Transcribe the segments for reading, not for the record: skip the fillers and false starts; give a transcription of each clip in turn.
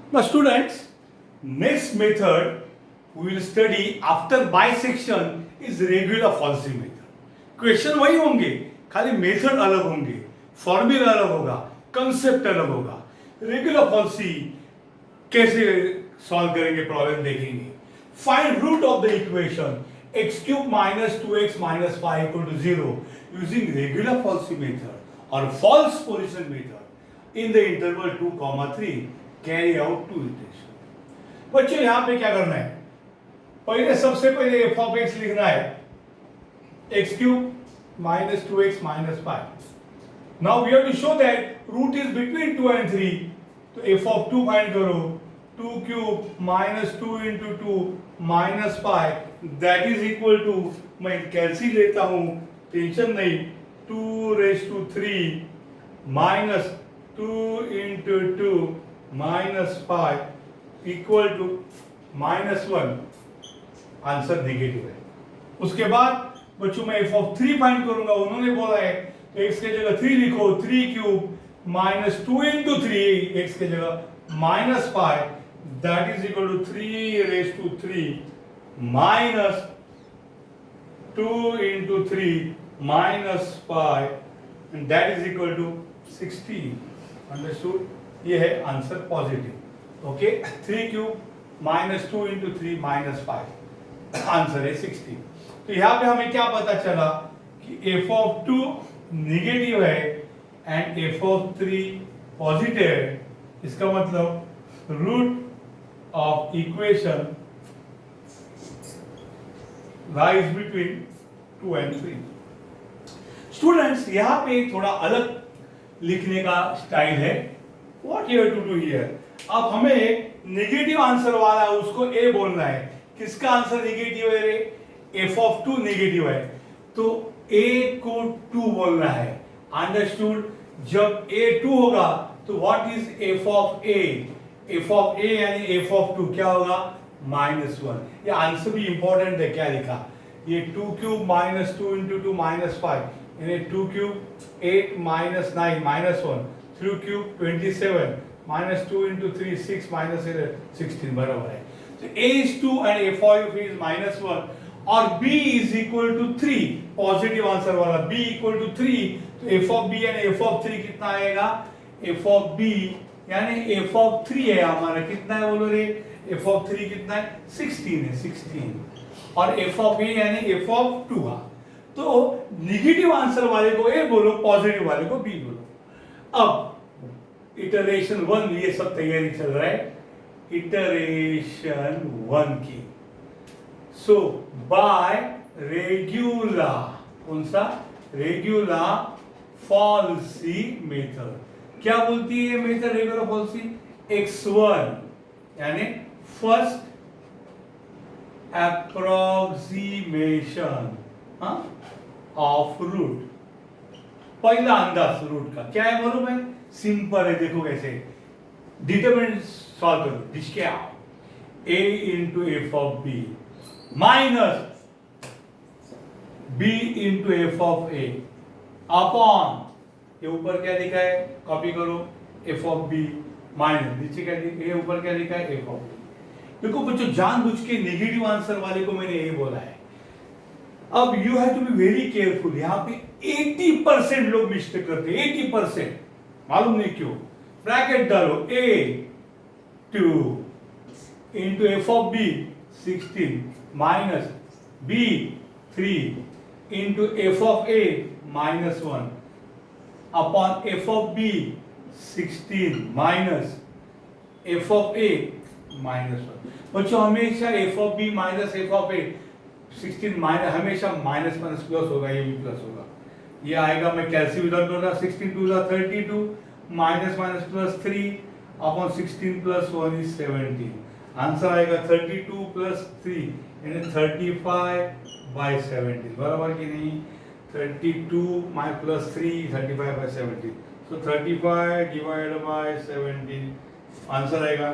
Now students, next method we will study after bisection is regular falsi method. Question वही होंगे, खाली method अलग होंगे, फॉर्मूला अलग होगा, कंसेप्ट अलग होगा. रेगुलर फॉल्सी कैसे सॉल्व करेंगे प्रॉब्लम देखेंगे. Find root of the equation x cube minus 2x minus 5 equal to 0 using regular falsi method or false position method in the interval 2, 3 carry out two iteration. बच्चों यहां पे क्या करना है, पहले सबसे पहले f of x लिखना है x cube minus 2x minus 5. Now we have to show that root is between 2 and 3. तो f of 2 फाइंड करो, 2 cube minus 2 into 2 minus 5 that is equal to, मैं कैलसी लेता हूं टेंशन नहीं, 2 raised to 3 minus 2 into 2 minus 5 equal to minus 1. Answer negative है. उसके बाद बच्चों मैं f of 3 फाइंड करूंगा. उन्होंने बोला है तो x के जगह 3 लिखो, 3 क्यूब minus 2 into 3 x के जगह minus 5 that is equal to 3 raised to 3 minus 2 into 3 minus 5 and that is equal to 16. Understood? ये है answer positive. Okay, 3 cube minus 2 into 3 minus 5 answer है 16. तो यहाँ पे हमें क्या पता चला कि f of 2 निगेटिव है एंड f of 3 पॉजिटिव है. इसका मतलब root of equation lies between 2 and 3. Students यहाँ पे थोड़ा अलग लिखने का स्टाइल है. What you have to do here? अब हमें नेगेटिव आंसर वाला है उसको a बोलना है. किसका आंसर नेगेटिव है रे? f of 2 नेगेटिव है तो a को 2 बोलना है. अंडरस्टूड? जब a 2 होगा तो what is f of a? f of a यानी f of 2 क्या होगा? माइनस 1. ये आंसर भी इंपॉर्टेंट है. क्या लिखा? ये 2 क्यूब माइनस 2 इंटू 2 माइनस 5 यानी 2 cube 8 minus 9 minus 1, 3 cube 27 minus 2 into 3 6 minus 16 बराबर है. तो a is 2 and f of is minus 1 और b is equal to 3. Positive answer वाला b equal to 3 तो f of b यानी f of 3 कितना आएगा? f of b यानी f of 3 है हमारा. कितना है बोलो रे? f of 3 कितना है? 16 है. 16 और f of a यानी f of 2 है. तो नेगेटिव आंसर वाले को a बोलो, पॉजिटिव वाले को b बोलो. अब इटरेशन 1 ये सब तैयारी चल रहा है इटरेशन 1 की. सो बाय रेगुलर, कौन सा? Regular falsi method. क्या बोलती है मेथड रेगुलर फॉल्सी? x1 यानी फर्स्ट अप्रोक्सीमेशन ऑफ रूट. पहला अंदाज रूट का क्या है मालूम है? सिंपल है. देखो कैसे डिटरमिनेंट सॉल्व करो. जिसके आप a into F of B minus b into F of A upon ये ऊपर क्या लिखा है? कॉपी करो. f ऑफ b माइनस नीचे क्या लिखा है? ऊपर क्या लिखा है? f of b. देखो बच्चों जानबूझ के नेगेटिव आंसर वाले को मैंने ये बोला है. अब you have to be very careful. यहाँ पे 80% लोग मिस्टेक करते हैं. 80% मालूम नहीं क्यों. ब्रैकेट डालो a 2 into F of b 16 minus b 3 into F of a minus 1 upon F of b 16 minus f of a minus 1. बच्चों हमेशा F of b minus f of a 16 minus हमेशा minus minus plus होगा. ये भी plus होगा. ये आएगा. मैं कैलसी विदाउट कर रहा. 16 2 32 minus minus plus 3 upon 16 plus 1 is 17. Answer आएगा 32 प्लस 3 यानी 35 बाय 17. बराबर कि नहीं? 32 माइ plus 3 35 by 17. So 35 divide by 17 answer आएगा.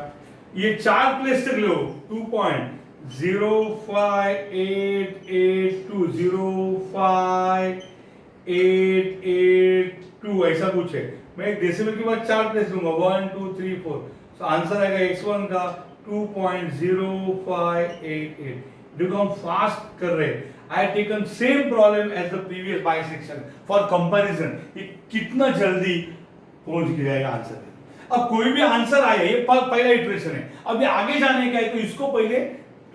ये चार प्लेस तक लो. 2.05882 ऐसा कुछ है. मैं एक डेसिमल के बाद चार प्लेस लूंगा. 1 2 3 4 तो आंसर आएगा x1 का 2.0588। देखो हम फास्ट कर रहे हैं। I taken same problem as the previous bisection for comparison, ये कितना जल्दी पहुंच जाएगा आंसर। अब कोई भी आंसर आए, ये पहला इटरेशन है, अभी आगे जाने का है तो इसको पहले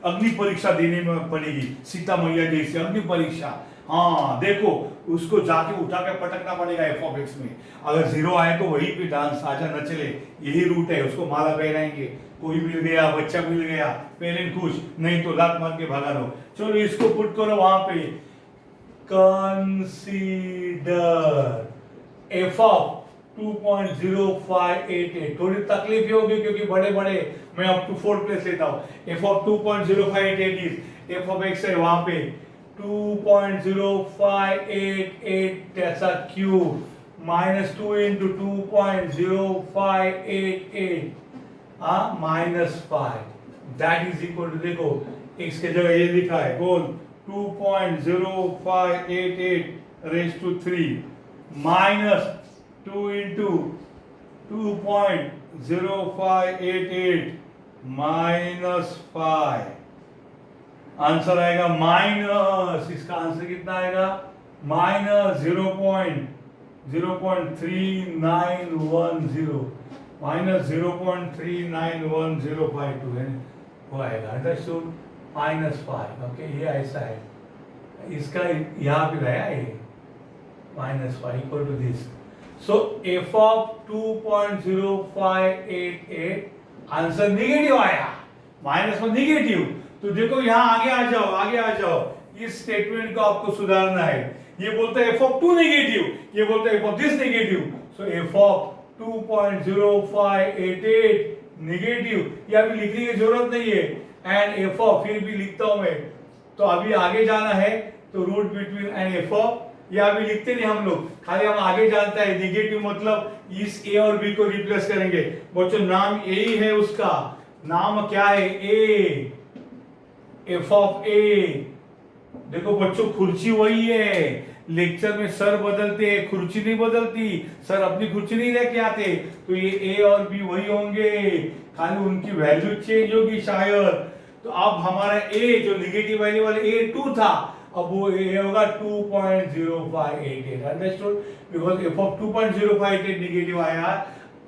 अग्नि परीक्षा देने में पड़ेगी, सीता मैया जैसी अग्नि परीक्षा। हाँ देखो, उसको जाके उठा के पटकना पड़ेगा एफ ऑफ एक्स में। अगर जीरो आए तो वहीं पे डांस आजा न चले, यही रूट है। उसको माला पहनाएंगे, कोई मिल गया, बच्चा मिल गया, पेरेंट खुश, नहीं तो लात मार के भगा दो। चलो इसको पुट करो वहां पे, कंसीडर एफ ऑफ 2.0588। थोड़ी तकलीफ होगी क्योंकि बड़े बड़े मैं अप टू 4 प्लेस लेता हूं। F of 2.0588 is F of X है वहां पे 2.0588 ऐसा cube minus 2 into 2.0588 minus 5 that is equal to, देखो एक्स के जगह ये लिखा है बोल 2.0588 raise to 3 minus 2 into 2.0588 minus 5। Answer आएगा माइनस, इसका आंसर कितना आएगा माइनस 0.3910, माइनस 0.391052 है वो आएगा। Understood, minus 5। ओके, ये ऐसा है, इसका यहाँ पे आया ये minus 5 equal to this. So f of 2.0588 answer negative आया, माइनस में निगेटिव। तो देखो यहाँ आगे आ जाओ, आगे आ जाओ, इस स्टेटमेंट को आपको सुधारना है। ये बोलता है f of 2 नेगेटिव, ये बोलता है f of this negative. So f of 2.0588 negative, ये अभी लिखने की जरूरत नहीं है। एंड f of, फिर भी लिखता हूं मैं, तो अभी आगे जाना है तो root between and f of, ये अभी लिखते नहीं हम लोग, खाली हम आगे जानता है नेगेटिव मतलब इस ए और बी को रिप्लेस करेंगे। बच्चों नाम ए ही है, उसका नाम क्या है ए, एफ ऑफ ए। देखो बच्चों खुर्ची वही है, लेक्चर में सर बदलते हैं, खुर्ची नहीं बदलती, सर अपनी खुर्ची नहीं लेके आते। तो ये ए और बी वही होंगे, खाली उनकी वैल्यू चेंज होगी शायद। तो अब हमारा ए जो नेगेटिव वैल्यू वाले ए 2 था, अब वो ये होगा 2.0588। Understood, because f of 2.0588 negative आया,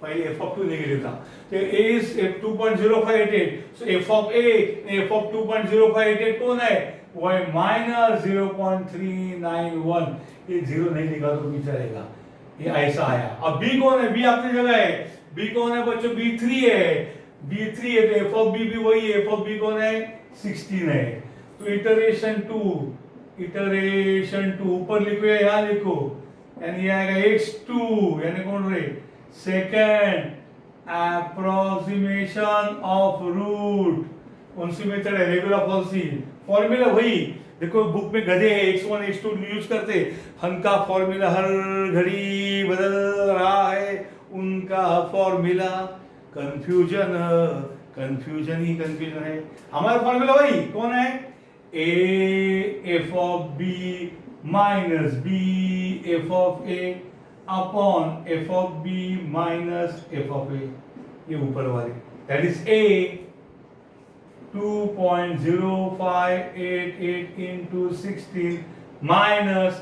पहले एफ ऑफ 2 नेगेटिव था। तो a is 2.0588, so f of a, f of 2.0588 कौन है, वो है माइनस 0.391। ये जीरो नहीं लिखा तो भी चलेगा, ये ऐसा आया। अब बी कौन है, बी अपनी जगह है, बी कौन है बच्चों, B3 है, B3 है तो एफ ऑफ बी भी वही है, एफ ऑफ बी कौन है 16 है। तो इटरेशन 2 ऊपर लिखो या यहाँ लिखो, यानी ये आएगा x2, यानी कौन रे सेकेंड अप्रोक्सीमेशन ऑफ रूट। कौन सी मेथड है, रेगुलर पॉलिसी, फॉर्मूला वही। देखो बुक में गधे है, x1 x2 यूज करते, उनका फॉर्मूला हर घड़ी बदल रहा है, उनका फॉर्मूला कंफ्यूजन ही कंफ्यूजन है। हमारा फॉर्मूला वही कौन है, a f of b minus b f of a upon f of b minus f of a, ये ऊपर वाले, that is a 2.0588 into 16 minus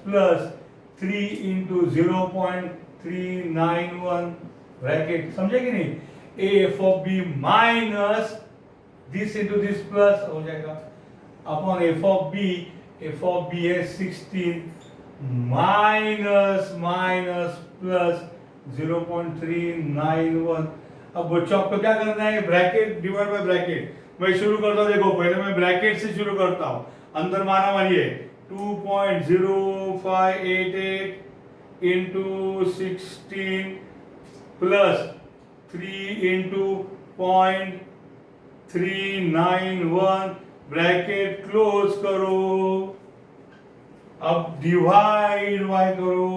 plus 3 into 0.391 bracket, समझे कि नहीं। a f of b minus this into this plus हो जाएगा upon f of b है 16 minus plus 0.391। अब बच्चों आपको क्या करना है, ब्रैकेट डिवाइड बाय ब्रैकेट। मैं शुरू करता हूँ, देखो पहले मैं ब्रैकेट से शुरू करता हूँ, अंदर माना मानिए 2.0588 into 16 plus 3 into 0.391 bracket close करो। अब डिवाइड करो,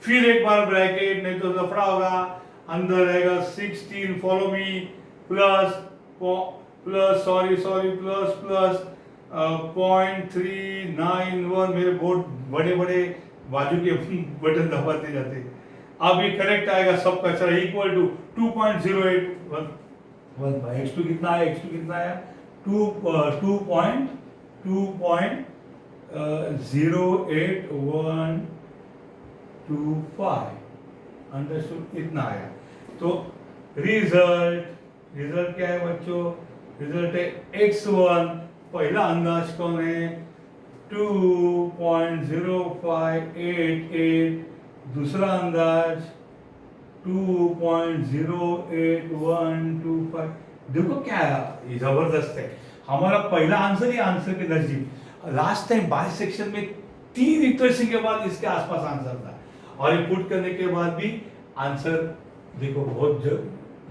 फिर एक बार ब्रैकेट, नहीं तो लफड़ा होगा। अंदर रहेगा 16, फॉलो मी, प्लस 0.391। मेरे बहुत बड़े बड़े बाजू के बटन दबाते जाते। अब ये करेक्ट आएगा सबका, चलो इक्वल टू 2.0815। x2 कितना आया, x2 कितना आया 2.08125 अंडरस्टूड, इतना आया। तो रिजल्ट क्या है बच्चों, रिजल्ट है x1, पहला अंदाज कौन है 2.0588, दूसरा अंदाज 2.08125। देखो क्या ये जबरदस्त है, हमारा पहला आंसर ही आंसर के नजदीक। लास्ट टाइम बाइसेक्शन में 3 इटरेशन के बाद इसके आसपास आंसर था, और ये पुट करने के बाद भी आंसर देखो बहुत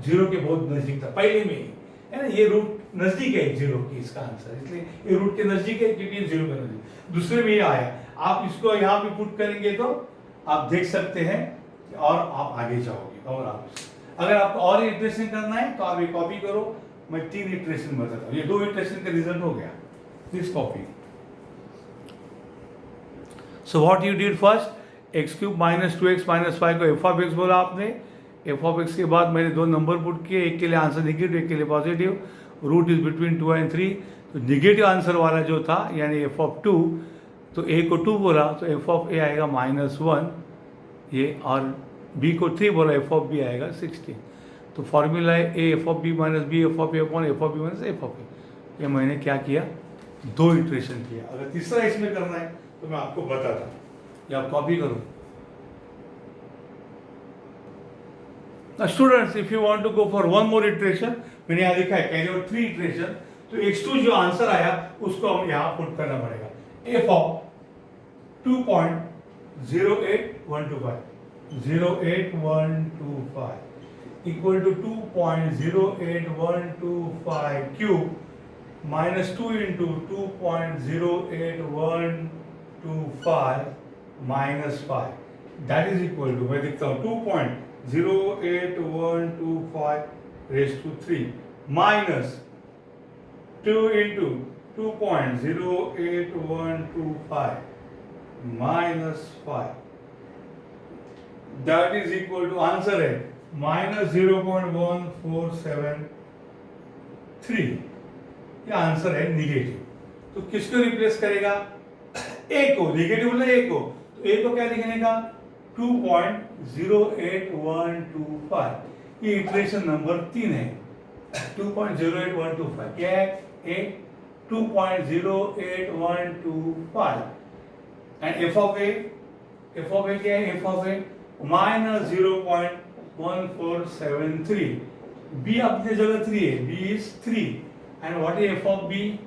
जीरो के बहुत नजदीक था पहले में ही, है ना। ये रूट नजदीक है जीरो की, इसका आंसर, इसलिए ये रूट के नजदीक है क्योंकि जीरो के नजदीक। दूसरे में ये आया, आप इसको यहाँ पे पुट करेंगे तो आप देख सकते हैं और आप आगे जाओगे। और आप अगर आपको और इटरेशन करना है तो आप ये कॉपी करो, मैं 3 इटरेशन बताता हूँ, ये 2 इटरेशन का रिजल्ट हो गया, this copy. So what you did first, x³ - 2x - 5 को f ऑफ x बोला आपने, f ऑफ x के बाद मैंने 2 नंबर पुट किए, एक के लिए आंसर नेगेटिव, एक के लिए positive, root is between 2 and 3। तो नेगेटिव आंसर वाला जो था यानी f ऑफ 2, तो a को 2 बोला तो f ऑफ a आएगा -1 ये, और b को 3 बोला f ऑफ b आएगा 16। तो फॉर्मूला है a f of b - b f of a upon f of b - f of a। ये मैंने क्या किया, 2 इटरेशन किया। अगर तीसरा इसमें करना है तो मैं आपको बताता, या आप कॉपी करो। Students if you want to go for 1 more iteration, मैंने यहाँ लिखा है कैरी आउट 3 इटरेशन, तो x2 जो आंसर आया उसको हम यहाँ पुट करना पड़ेगा, f of 2.08125 equal to 2.08125 cube minus 2 into 2.08125 minus 5, that is equal to, मैं लिखता हूँ 2.08125 raise to 3 minus 2 into 2.08125 minus 5, that is equal to, answer है -0.1473। ये आंसर है निगेटिव। तो किसको रिप्लेस करेगा, ए को, निगेटिव बोला ए को, तो ए को क्या लिखने का 2.08125, ये इटरेशन नंबर 3 है। 2.08125 क्या है, ए 2.08125 एंड एफ ऑफ ए क्या है, एफ ऑफ ए -0.1473, बी अपने जगह 3 है, B is 3 and what is F of B,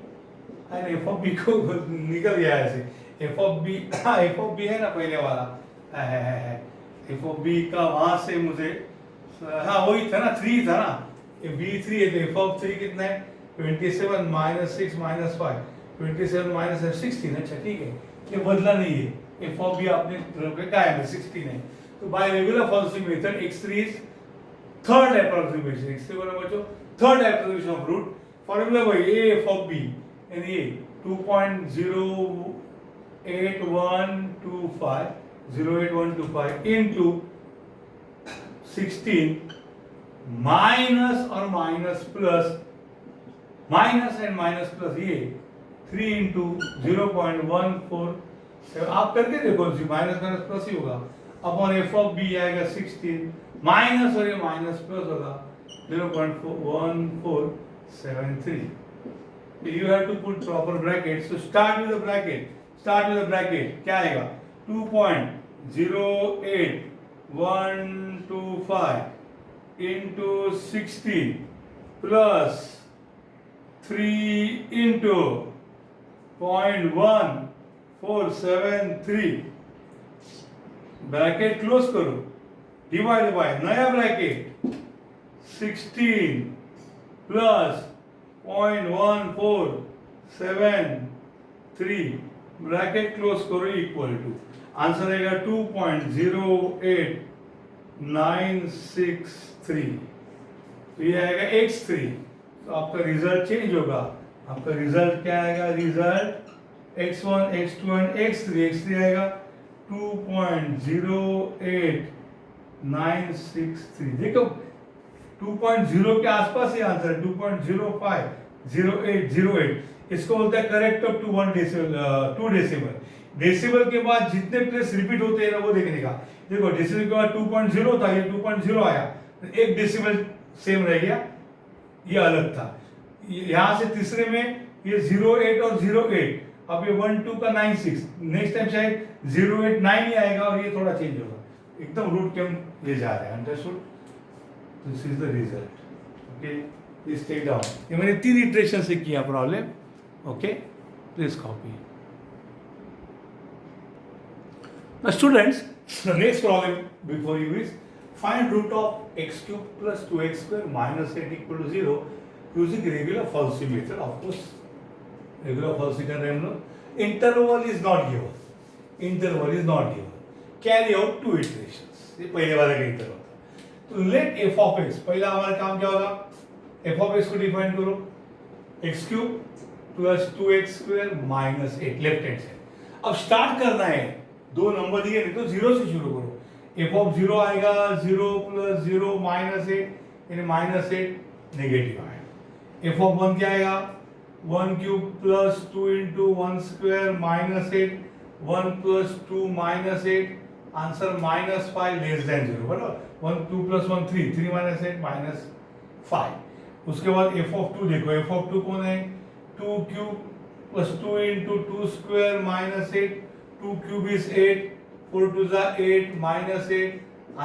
and F of B को निकल गया ऐसे, एफ ऑफ बी है ना पहले वाला, एफ ऑफ बी का वहां से मुझे, हाँ वही था ना, 3 था ना, बी 3 है तो एफ ऑफ 3 कितना है 27 - 6 - 5, 27 - 16, अच्छा ठीक है, ये बदला नहीं है, एफ ऑफ बी आपने क्या है 16 है। तो by regular falsing method x3 is third approximation, x3 बोला बच्चों third approximation of root. Formula वही a f of b यानी ये 2.08125 into 16 माइनस और minus plus, minus and minus plus, ये 3 into 0.147, आप करके देखो माइनस माइनस प्लस ही होगा, अपॉन एफ ऑफ बी आएगा 16 माइनस और ये माइनस प्लस होगा 0.1473। You have to put proper brackets. So start with the bracket. क्या आएगा 2.08125 into 16 plus 3 into 0.1473, bracket close करो, डिवाइड बाय नया ब्रैकेट 16 प्लस 0.1473, ब्रैकेट क्लोज करो इक्वल टू, आंसर आएगा 2.08963, तो ये आएगा x3। तो आपका रिजल्ट चेंज होगा, आपका रिजल्ट क्या आएगा, result x1 x2 and x3 आएगा 2.08125 963। देखो 2.0 के आसपास ही आंसर है, 2.050808। इसको बोलता है करेक्ट ऑफ 2 डेसिबल। डेसिबल के बाद जितने प्लेस रिपीट होते हैं ना वो देखने का। देखो डेसिबल के बाद 2.0 था, ये 2.0 आया, 1 डेसिबल सेम रह गया, ये अलग था। यहाँ से तीसरे में ये 08 और 08, अब ये 12 का 96, नेक्स्ट टाइम शायद 089 ही आएगा और ये थोड़ा चेंज होगा, एकदम रूट के हम ये जा रहे हैं। Understood? This is the result. Okay, please take down. ये मैंने 3 इटरेशन से किया problem. Okay, please copy. Now students, the next problem before you is find root of x cube plus 2x square minus 8 equal to 0 using regular falsy method. Of course, regular falsy कर रहे हैं हम लोग। Interval is not given. Interval is not given. Carry out 2 iterations. ये पहले वाले का interval था। तो let f of x, पहला हमारा काम क्या होगा? f of x को डिफाइन करो, x cube plus 2x square minus 8 left hand से। अब स्टार्ट करना है, 2 नंबर दिए नहीं तो 0 से शुरू करो। f of 0 आएगा 0 plus 0 minus 8, यानी -8 नेगेटिव आएगा। f of 1 क्या आएगा? 1 cube plus 2 into 1 square minus 8, 1 plus 2 minus 8, answer -5 less than 0, बराबर। 1 2 plus 1 3, 3 minus 8 -5। उसके बाद f of 2 देखो, f of 2 कौन है? 2 cube plus 2 into 2 square minus 8, 2 cube is 8, 4 2 is 8 minus 8,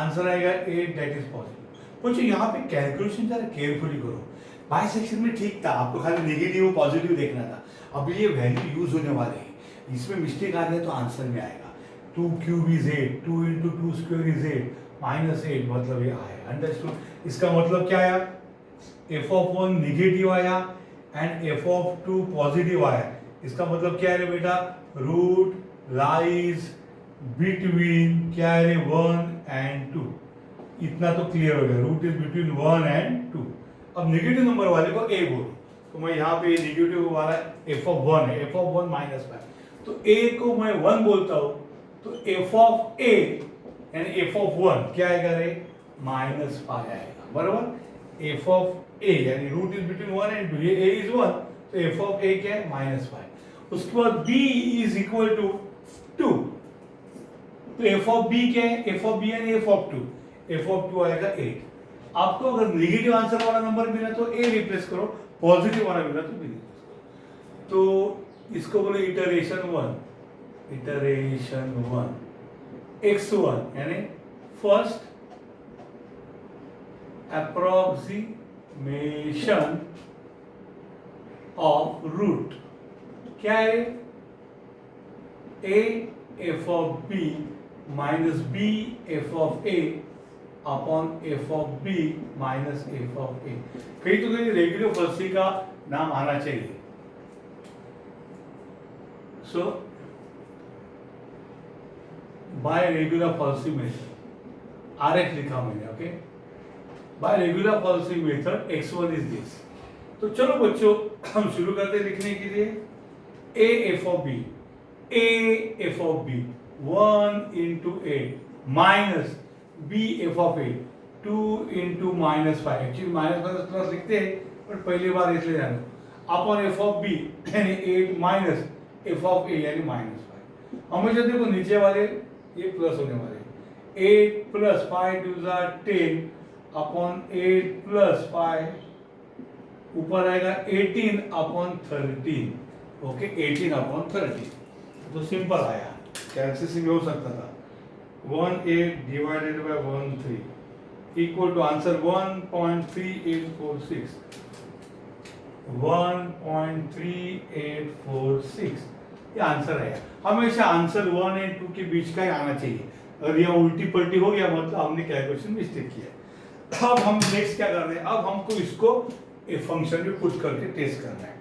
answer आएगा 8, दैट इज पॉजिटिव। बच्चों यहाँ पे कैलकुलेशन जरा केयरफुली करो। बाइसेक्शन में ठीक था, आपको खाली नेगेटिव और पॉजिटिव देखना था। अब ये वैल्यू यूज होने वाले हैं, इसमें मिस्टेक आ गया तो आंसर में आएगा। 2 cube is 8, 2 into 2 square is 8 minus 8, मतलब ये आया। अंडरस्टूड? इसका मतलब क्या आया? f of 1 नेगेटिव आया एंड f of 2 पॉजिटिव आया। इसका मतलब क्या है बेटा? रूट लाइज बिटवीन क्या है? 1 and 2। इतना तो क्लियर हो गया, रूट इज बिटवीन 1 and 2। अब नेगेटिव नंबर वाले को a बोलो, तो मैं यहाँ पे नेगेटिव वाला f of 1 है, f of 1 -5, तो a को मैं 1 बोलता हूँ, तो f of a यानी f of 1 क्या आएगा रे? -5 आएगा, बराबर। f of a यानी रूट इज बिटवीन 1 and 2, ये a इज 1, तो f of a क्या है? -5। उसके बाद b इज इक्वल टू 2, तो f of b क्या है? f of b यानी f of 2, f of 2 आएगा 8। आपको अगर नेगेटिव आंसर वाला नंबर मिला तो a रिप्लेस करो, पॉजिटिव वाला मिला तो b रिप्लेस करो। तो इसको बोले इटरेशन 1, इटरेशन 1 x1 यानी फर्स्ट अप्रोक्सीमेशन ऑफ रूट क्या है? a f of b minus b f of a upon f of b minus f of a। कहीं तो कहीं रेगुलर फॉल्सी का नाम आना चाहिए। So by regular falsi method, RF लिखा मैंने, okay. By regular falsi method x1 is this. तो चलो बच्चों हम शुरू करते हैं लिखने के लिए। a f of b, a f of b 1 into a minus b f of a 2 into -5, actually -5 लिखते हैं पर पहली बार इसलिए जानो, अपॉन f of b यानी 8 माइनस f of a यानी -5। हमेशा देखो नीचे वाले ये प्लस होने वाले, 8 plus 5 2 10 अपॉन 8 plus 5 ऊपर आएगा 18 अपॉन 13, ओके, 18 अपॉन 13। तो सिंपल आया, कैलकुलेशन में हो सकता था। 18 divided by 13 equal to answer 1.3846, 1.3846 ये आंसर है। हमेशा आंसर 1 और 2 के बीच का ही आना चाहिए। अगर यह उल्टी पलटी हो गया मतलब हमने कैलकुलेशन मिस्टेक किया। अब हम नेक्स्ट क्या कर रहे हैं? अब हमको इसको एक फंक्शन में पुट करके टेस्ट करना है।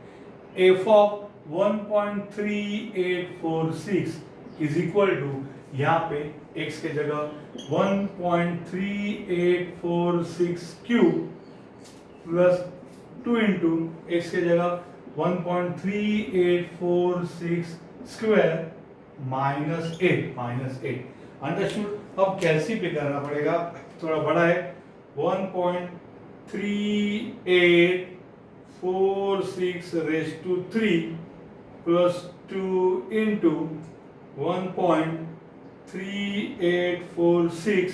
f of 1.3846 is equal to, यहाँ पे x के जगह 1.3846 क्यूब प्लस 2 इंटू x के जगह 1.3846 स्क्वायर -8 अंडरस्टूड। अब कैलसी पे करना पड़ेगा, थोड़ा बड़ा है। 1.3846 raise to 3 plus 2 into 1.3846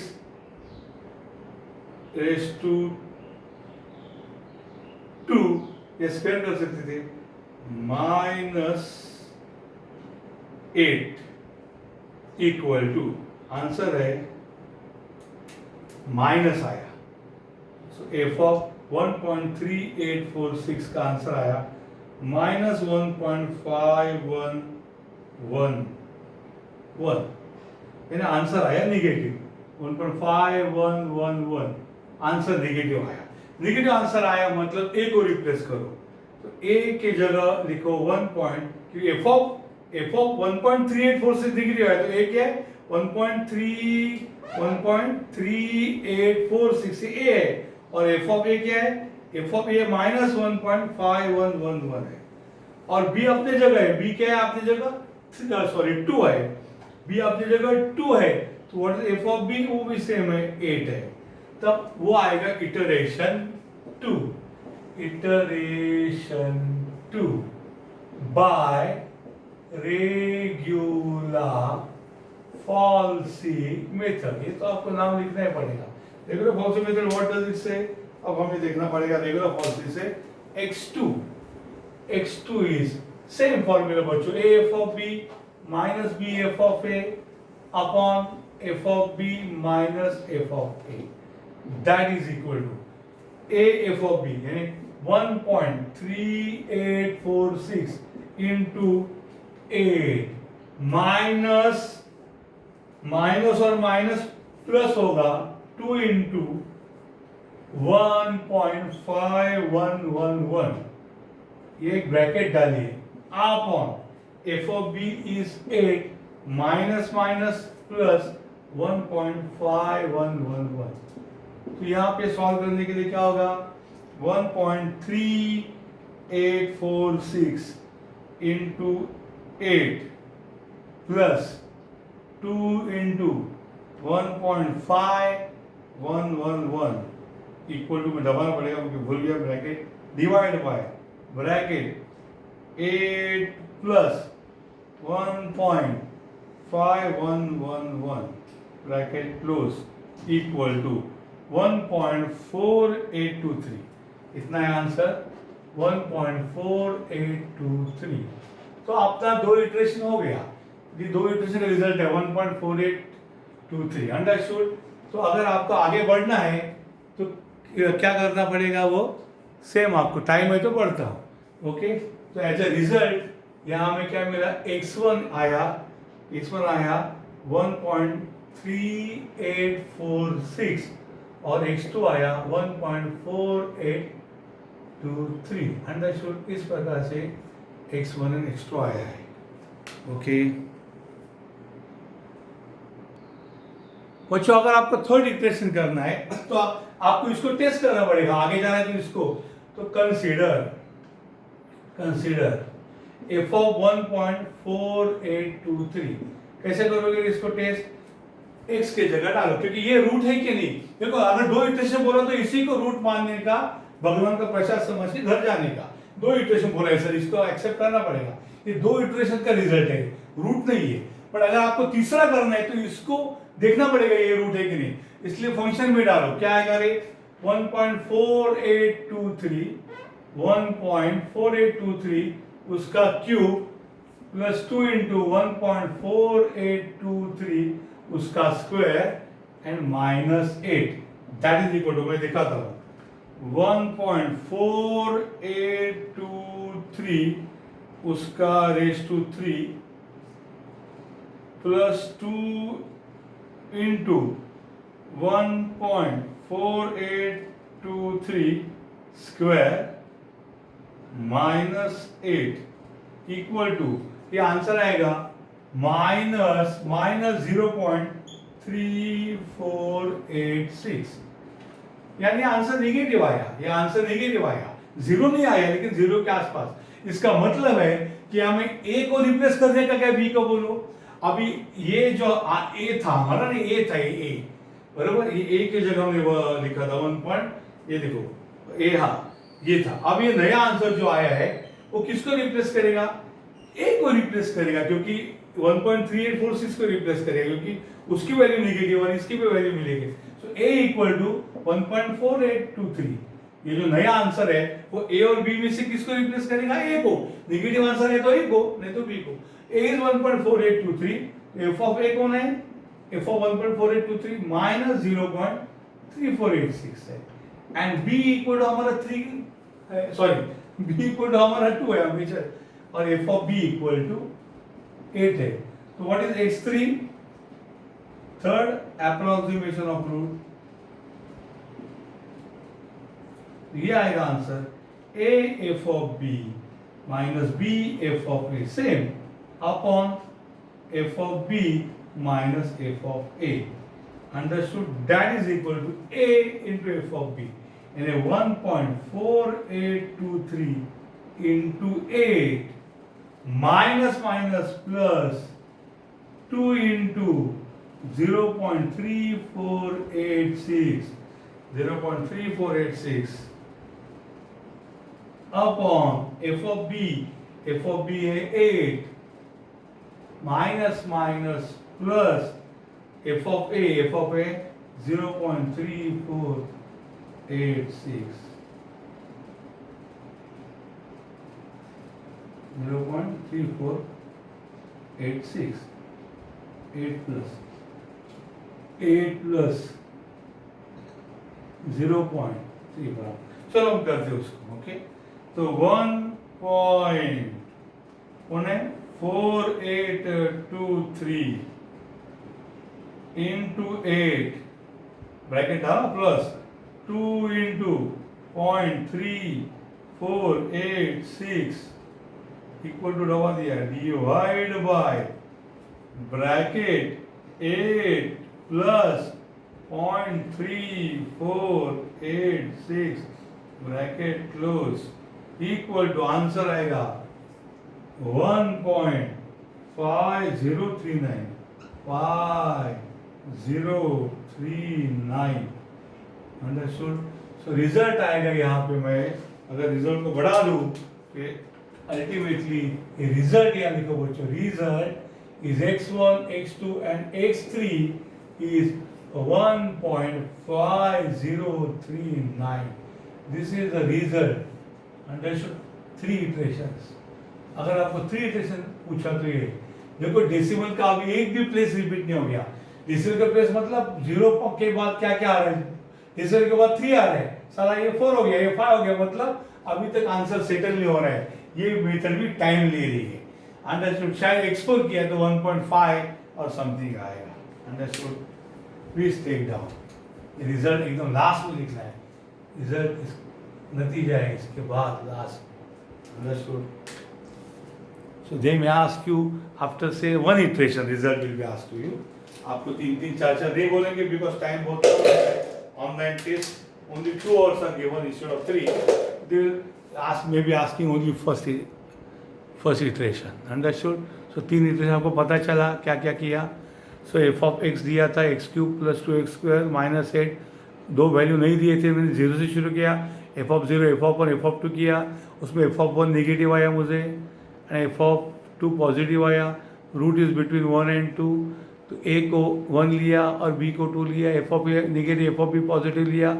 raise to 2, ये स्क्वायर कर सकते थे, -8 इक्वल टू, आंसर है माइनस आया। सो एफ ऑफ 1.3846 का आंसर आया -1.5111, यानी आंसर आया निगेटिव। 1.5111 आंसर निगेटिव आया। निगेटिव आंसर आया मतलब ए को रिप्लेस करो, तो ए के जगह लिखो 1 पॉइंट, क्योंकि एफ ऑफ 1.3846 डिग्री है, तो ए क्या है 1.3846 ए है, और एफ ऑफ ए क्या है, एफ ऑफ ए -1.5111 है, और बी अपने जगह है, बी क्या है अपनी जगह 2 है, बी अपनी जगह 2 है, तो what is F of B, वो भी सेम है 8 है, तब वो आएगा iteration 2 by regular falsi method. ये तो आपको नाम लिखना ही पड़ेगा। Regular falsi method what does it say, अब हमें देखना पड़ेगा रेगुलर फॉल्सी से x2 इज सेम फॉर्मूला बच्चों, a f of b minus b f of a upon f of b minus f of a, that is equal to a f of b यानी 1.3846 into 8 minus और minus plus होगा 2 into 1.5111, ये एक bracket डालिए, upon F of B is 8 minus minus plus 1.5111, तो यहाँ पे solve करने के लिए क्या होगा 1.3846 into 8 plus 2 into 1.5111 equal to में दबाना पड़ेगा क्योंकि भूल गया bracket, divide by bracket 8 plus 1.5111 bracket close equal to 1.4823, इतना है आंसर 1.4823। तो आपका 2 इटरेशन हो गया, ये 2 इटरेशन का रिजल्ट है 1.4823, अंडरस्टूड। तो अगर आपको आगे बढ़ना है तो क्या करना पड़ेगा, वो सेम आपको टाइम है तो बढ़ता हूँ, ओके। तो एज ए रिजल्ट यहाँ में क्या मिला, x1 आया 1.3846 और x2 आया 1.4823, अंडरस्टूड। इस प्रकार से x1 और x2 आया है, ओके। बच्चों अगर आपको थर्ड इक्वेशन करना है तो आपको इसको टेस्ट करना पड़ेगा, आगे जाना है तो इसको, तो कंसीडर एफ ऑफ 1.4823, कैसे करोगे इसको टेस्ट, x के जगह डालो, क्योंकि ये रूट है कि नहीं। देखो अगर 2 इक्वेशन बोला तो इसी को रूट मानने का, भगवान का प्रसाद समझ के घर जाने का। 2 इक्वेशन बोला है सर, इसको एक्सेप्ट करना पड़ेगा, ये 2 इक्वेशन का रिजल्ट है, रूट नहीं है। पर अगर आपको तीसरा करना है तो इसको देखना पड़ेगा ये रूट है कि नहीं, इसलिए फंक्शन में डालो, क्या आएगा रे 1.4823 उसका क्यूब प्लस 2 इंटू 1.4823 उसका square and -8, that is equal to, मैं दिखाता हूं, 1.4823 उसका raise to 3 plus 2 into 1.4823 square -8 equal to, ये आंसर आएगा -0.3486, यानी आंसर नेगेटिव आया, ये आंसर नेगेटिव आया, जीरो नहीं आया लेकिन जीरो के आसपास। इसका मतलब है कि हमें ए को रिप्लेस करने का क्या बी को बोलो, अभी ये जो ए था हमारा ना, ए था ए, बरोबर, ये ए की जगह हमने वो लिखा था 1 पॉइंट, ये देखो ए, हाँ ये था। अब ये नया आंसर जो आया है वो किसको रिप्लेस करेगा? ए को रिप्लेस करेगा, क्योंकि 1.3846 को रिप्लेस करेगा, क्योंकि उसकी वैल्यू नेगेटिव और इसकी भी वैल्यू मिलेगी। सो ए इक्वल टू 1.4823। ये जो नया आंसर है वो ए और बी में से किसको रिप्लेस करेगा? ए को। नेगेटिव आंसर है तो ए को, नहीं तो बी को। ए इज 1.4823। एफ ऑफ ए कौन है? एफ ऑफ 1.4823 माइनस 0.3486 है, एंड बी इक्वल टू हमारा 3 है, सॉरी बी इक्वल टू हमारा 2 है हमेशा, और F of B equal to 8 है। तो what is x3? Third approximation of root, ये आएगा answer a f of b minus b f of a same upon f of b minus f of a, understood, that is equal to a into f of b, यानी 1.4823 into 8 minus minus plus 2 into 0.3486 upon f of b है 8 minus minus plus f of a 0.3486 0.3486 8 plus 0.3 बराबर, चलो हम करते हैं उसको। Okay, तो 1.4823 into 8 bracket था प्लस 2 into 0.3486 इक्वल टू दबा दिया divide by bracket 8 plus 0.3486 bracket close equal to answer आएगा 1.5039 अंडरस्टूड। सो रिजल्ट आएगा यहाँ पे, मैं अगर रिजल्ट को बढ़ा दूं तो अल्टीमेटली ये रिजल्ट यहाँ लिखो बच्चों, result is x1, x2 and x3 is 1.5039. This is the result. Understood? 3 iterations. अगर आपको 3 इटरेशन पूछा तो ये देखो, डेसिमल का अभी एक भी प्लेस रिपीट नहीं हो गया। डेसिमल का प्लेस मतलब 0 के बाद क्या क्या आ रहा है, डेसिमल के बाद 3 आ रहा है, साला ये 4 हो गया, ये 5 हो गया, मतलब अभी तक आंसर सेटल नहीं हो रहा है। ये मेथड भी टाइम ले रही है। अंडरस्टूड? शायद एक्सपोर्ट किया तो 1.5 और समथिंग आएगा। Understood? Please take down. Result एकदम लास्ट में लिखना है, रिजल्ट नतीजा है इसके बाद last. Understood? So they may ask you after say 1 iteration result will be asked to you. आपको 3 4 नहीं बोलेंगे बिकॉज टाइम बहुत कम है। Online test only 2 hours are given instead of 3. They will ask, maybe asking only first iteration. Understood? So 3 iteration आपको पता चला क्या क्या किया। सो एफ ऑफ एक्स दिया था x³ plus 2x² minus 8, 2 value नहीं दिए थे, मैंने 0 से शुरू किया, F of 0 F of 1 F of 2 किया, उसमें एफ ऑफ 1 नेगेटिव आया मुझे एंड एफ ऑफ 2 पॉजिटिव आया। रूट इज बिटवीन 1 and 2, तो ए को 1 लिया और बी को 2 लिया, F of A negative F of B positive लिया,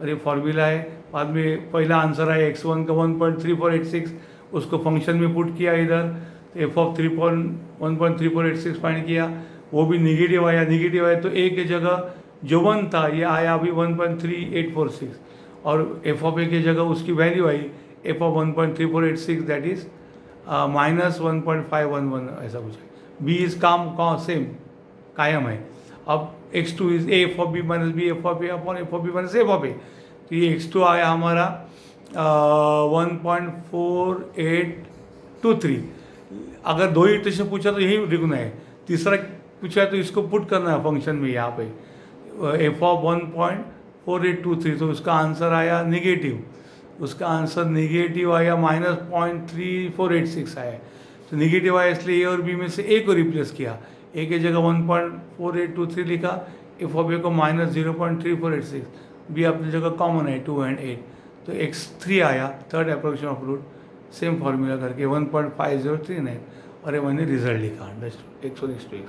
और ये फॉर्मूला है। बाद में पहला आंसर आया x1 का 1.3486, उसको फंक्शन में पुट किया इधर, तो एफ ऑफ 1.3486 फाइंड किया, वो भी नेगेटिव आया तो ए की जगह जो 1 था ये आया अभी 1.3846, और एफ ऑफ ए की जगह उसकी value I F of 1.3486 that is minus 1.511 ऐसा कुछ है। बी इज सेम कायम है। अब x2 is a f of B minus b f of A upon F of B minus f of a, तो ये x2 आया हमारा 1.4823। अगर 2 इटरेशन पूछा तो यही लिखना है, तीसरा पूछा तो इसको पुट करना है फंक्शन में यहाँ पे एफ ऑफ 1.4823, तो उसका आंसर आया नेगेटिव, उसका आंसर नेगेटिव आया माइनस 0.3486 आया। तो नेगेटिव आया इसलिए ए और बी में से ए को रिप्लेस किया, ए की जगह 1.4823 लिखा, एफ ऑफ ए को -0.3486, बी अपनी जगह कॉमन है 2 and 8, तो x3 आया, third approximation of root, same formula करके 1.5039, और ये मैंने रिजल्ट लिखा, अंडरस्टूड, x1 x2 x।